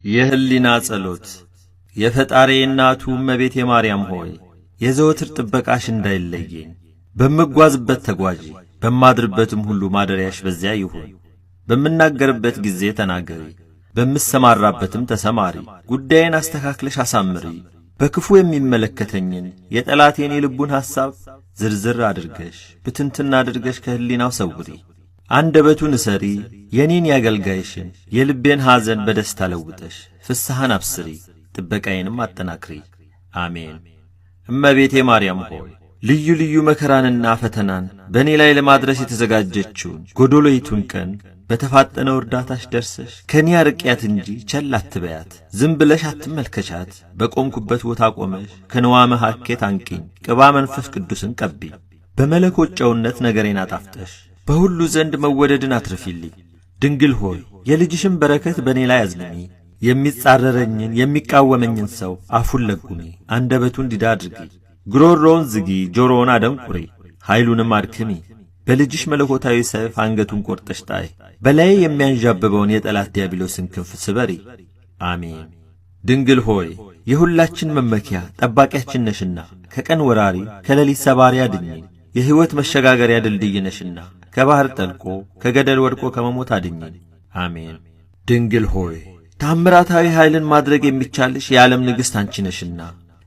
የህሊና ጸሎት የፈጣሪ እናቱ እመቤቴ ማርያም ሆይ የዘወትር ጥበቃሽ እንዳይለየኝ በመጓዝበት ተጓዢ በማድርበትም ሁሉ ማደሪያሽ በዚያ ይሁን። በምናገርበት ጊዜ ተናገሪ፣ በምሰማራበትም ተሰማሪ። ጉዳይን አስተካክለሽ አሳምሪ። በክፉ የሚመለከተኝን የጠላቴን የልቡን ሐሳብ ዝርዝር አድርገሽ ብትንትና አድርገሽ ከህሊናው ሰውሪ። አንደበቱን እሰሪ፣ የኔን ያገልጋይሽን የልቤን ሐዘን በደስታ ለውጠሽ ፍስሐን አብስሪ፣ ጥበቃዬንም አጠናክሪ። አሜን። እመቤቴ ማርያም ሆይ ልዩ ልዩ መከራንና ፈተናን በእኔ ላይ ለማድረስ የተዘጋጀችውን ጎዶሎይቱን ቀን በተፋጠነው እርዳታሽ ደርሰሽ ከኔ አርቂያት እንጂ ቸል አትበያት። ዝም ብለሽ አትመልከቻት። በቆምኩበት ቦታ ቆመሽ ከንዋመ ሐኬት አንቂኝ፣ ቅባ መንፈስ ቅዱስን ቀቢኝ። በመለኮት ጨውነት ነገሬን አጣፍጠሽ በሁሉ ዘንድ መወደድን አትርፊልኝ። ድንግል ሆይ የልጅሽን በረከት በእኔ ላይ አዝንሚ። የሚጻረረኝን የሚቃወመኝን ሰው አፉን ለጉሚ፣ አንደበቱን ዲዳ አድርጊ። ጉሮሮውን ዝጊ፣ ጆሮውን አደንቁሪ፣ ኃይሉንም አድክሚ። በልጅሽ መለኮታዊ ሰይፍ አንገቱን ቈርጠሽ ጣይ። በላይ የሚያንዣብበውን የጠላት ዲያብሎስን ክንፍ ስበሪ። አሜን። ድንግል ሆይ የሁላችን መመኪያ ጠባቂያችን ነሽና ከቀን ወራሪ ከሌሊት ሰባሪ አድኝን። የሕይወት መሸጋገሪያ ድልድይ ነሽና ከባሕር ጠልቆ ከገደል ወድቆ ከመሞት አድኝን። አሜን። ድንግል ሆይ ታምራታዊ ኃይልን ማድረግ የሚቻልሽ የዓለም ንግሥት አንቺ ነሽና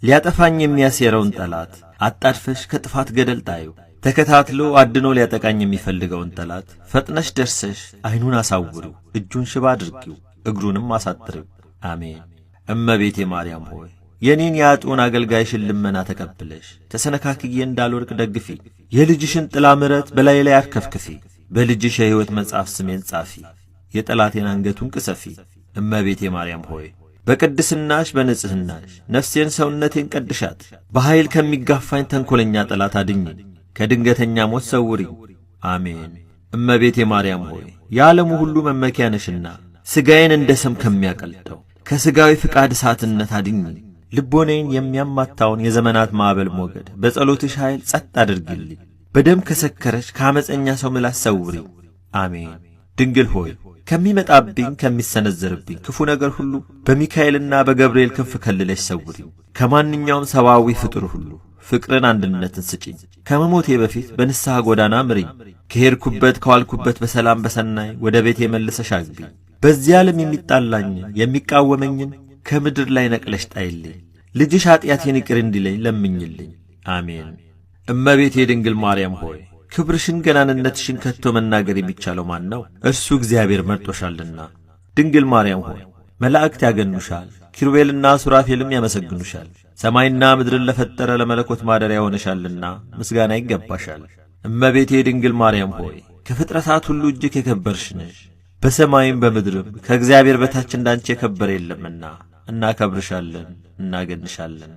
ሊያጠፋኝ የሚያሴረውን ጠላት አጣድፈሽ ከጥፋት ገደል ጣዩ። ተከታትሎ አድኖ ሊያጠቃኝ የሚፈልገውን ጠላት ፈጥነሽ ደርሰሽ ዐይኑን አሳውሪው፣ እጁን ሽባ አድርጊው፣ እግሩንም አሳጥሪው። አሜን። እመቤቴ ማርያም ሆይ የኔን የአጡን አገልጋይሽን ልመና ተቀብለሽ ተሰነካክዬ እንዳልወድቅ ደግፊ። የልጅሽን ጥላ ምሕረት በላይ ላይ አርከፍክፊ። በልጅሽ የሕይወት መጽሐፍ ስሜን ጻፊ፣ የጠላቴን አንገቱን ቅሰፊ። እመቤቴ ማርያም ሆይ በቅድስናሽ በንጽሕናሽ ነፍሴን ሰውነቴን ቀድሻት። በኃይል ከሚጋፋኝ ተንኰለኛ ጠላት አድኝኝ፣ ከድንገተኛ ሞት ሰውሪ። አሜን። እመቤቴ ማርያም ሆይ የዓለሙ ሁሉ መመኪያ ነሽና ሥጋዬን እንደ ሰም ከሚያቀልጠው ከሥጋዊ ፍቃድ እሳትነት አድኝኝ። ልቦኔን የሚያማታውን የዘመናት ማዕበል ሞገድ በጸሎትሽ ኃይል ጸጥ አድርጊልኝ። በደም ከሰከረች ከዓመፀኛ ሰው ምላስ ሰውሪ። አሜን። ድንግል ሆይ ከሚመጣብኝ ከሚሰነዘርብኝ ክፉ ነገር ሁሉ በሚካኤልና በገብርኤል ክንፍ ከልለሽ ሰውሪ። ከማንኛውም ሰብአዊ ፍጡር ሁሉ ፍቅርን፣ አንድነትን ስጪኝ። ከመሞቴ በፊት በንስሐ ጎዳና ምሪኝ። ከሄድኩበት ከዋልኩበት በሰላም በሰናይ ወደ ቤቴ መልሰሽ አግቢኝ። በዚህ ዓለም የሚጣላኝን የሚቃወመኝን ከምድር ላይ ነቅለሽ ጣይልኝ። ልጅሽ ኀጢአቴን ይቅር እንዲለኝ ለምኝልኝ። አሜን። እመቤቴ ድንግል ማርያም ሆይ ክብርሽን ገናንነትሽን ከቶ መናገር የሚቻለው ማን ነው? እርሱ እግዚአብሔር መርጦሻልና። ድንግል ማርያም ሆይ መላእክት ያገኑሻል፣ ኪሩቤልና ሱራፌልም ያመሰግኑሻል። ሰማይና ምድርን ለፈጠረ ለመለኮት ማደሪያ ሆነሻልና ምስጋና ይገባሻል። እመቤቴ ድንግል ማርያም ሆይ ከፍጥረታት ሁሉ እጅግ የከበርሽ ነሽ። በሰማይም በምድርም ከእግዚአብሔር በታች እንዳንቺ የከበረ የለምና እናከብርሻለን፣ እናገንሻለን።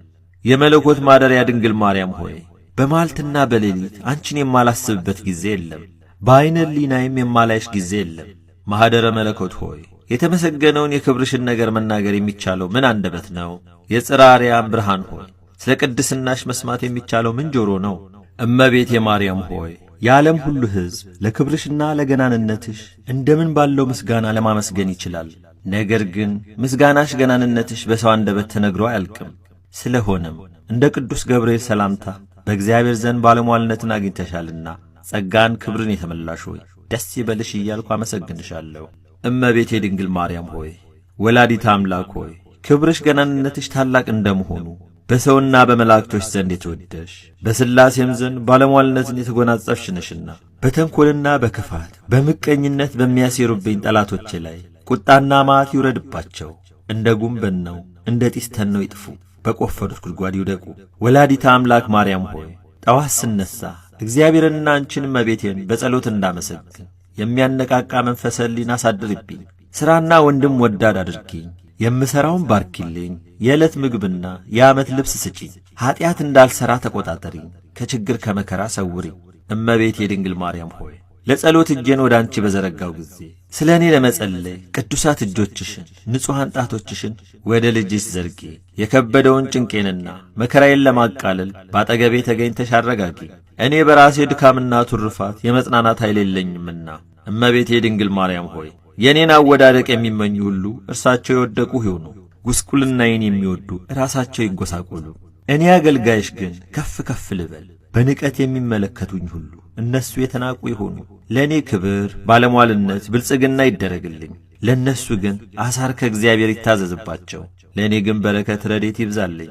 የመለኮት ማደሪያ ድንግል ማርያም ሆይ በማልትና በሌሊት አንቺን የማላስብበት ጊዜ የለም፣ በዐይነ ሕሊናዬም የማላይሽ ጊዜ የለም። ማኅደረ መለኮት ሆይ የተመሰገነውን የክብርሽን ነገር መናገር የሚቻለው ምን አንደበት ነው? የጽርሐ አርያም ብርሃን ሆይ ስለ ቅድስናሽ መስማት የሚቻለው ምን ጆሮ ነው? እመቤቴ ማርያም ሆይ የዓለም ሁሉ ሕዝብ ለክብርሽና ለገናንነትሽ እንደምን ባለው ምስጋና ለማመስገን ይችላል። ነገር ግን ምስጋናሽ ገናንነትሽ በሰው አንደበት ተነግሮ አያልቅም። ስለሆነም እንደ ቅዱስ ገብርኤል ሰላምታ በእግዚአብሔር ዘንድ ባለሟልነትን አግኝተሻልና ጸጋን ክብርን የተመላሽ ሆይ ደስ ይበልሽ እያልኩ አመሰግንሻለሁ። እመቤቴ ድንግል ማርያም ሆይ ወላዲተ አምላክ ሆይ ክብርሽ ገናንነትሽ ታላቅ እንደመሆኑ በሰውና በመላእክቶች ዘንድ የተወደሽ በሥላሴም ዘንድ ባለሟልነትን የተጎናጸፍሽ ነሽና በተንኰልና በክፋት በምቀኝነት በሚያሴሩብኝ ጠላቶቼ ላይ ቁጣና መዓት ይውረድባቸው። እንደ ጉም በነው እንደ ጢስ ተነው ይጥፉ፣ በቈፈሩት ጉድጓድ ይውደቁ። ወላዲተ አምላክ ማርያም ሆይ ጠዋት ስነሣ እግዚአብሔርንና አንቺን እመቤቴን በጸሎት እንዳመሰግን የሚያነቃቃ መንፈሰ ሕሊና አሳድርብኝ። ሥራና ወንድም ወዳድ አድርጊኝ። የምሠራውን ባርኪልኝ። የዕለት ምግብና የዓመት ልብስ ስጪኝ። ኀጢአት እንዳልሠራ ተቈጣጠሪኝ፣ ከችግር ከመከራ ሰውሪኝ። እመቤቴ ድንግል ማርያም ሆይ ለጸሎት እጄን ወደ አንቺ በዘረጋው ጊዜ ስለ እኔ ለመጸለይ ቅዱሳት እጆችሽን ንጹሐን ጣቶችሽን ወደ ልጅሽ ዘርጊ። የከበደውን ጭንቄንና መከራዬን ለማቃለል ባጠገቤ ተገኝተሽ አረጋጊ። እኔ በራሴ ድካምና ቱርፋት የመጽናናት ኃይል የለኝምና እመቤቴ ድንግል ማርያም ሆይ የኔን አወዳደቅ የሚመኙ ሁሉ እርሳቸው የወደቁ ይሁኑ። ጉስቁልናዬን የሚወዱ ራሳቸው ይጎሳቆሉ። እኔ አገልጋይሽ ግን ከፍ ከፍ ልበል። በንቀት የሚመለከቱኝ ሁሉ እነሱ የተናቁ ይሆኑ። ለእኔ ክብር፣ ባለሟልነት፣ ብልጽግና ይደረግልኝ። ለእነሱ ግን አሳር ከእግዚአብሔር ይታዘዝባቸው። ለእኔ ግን በረከት፣ ረድኤት ይብዛልኝ።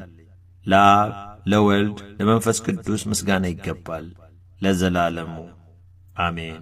ለአብ ለወልድ ለመንፈስ ቅዱስ ምስጋና ይገባል ለዘላለሙ አሜን።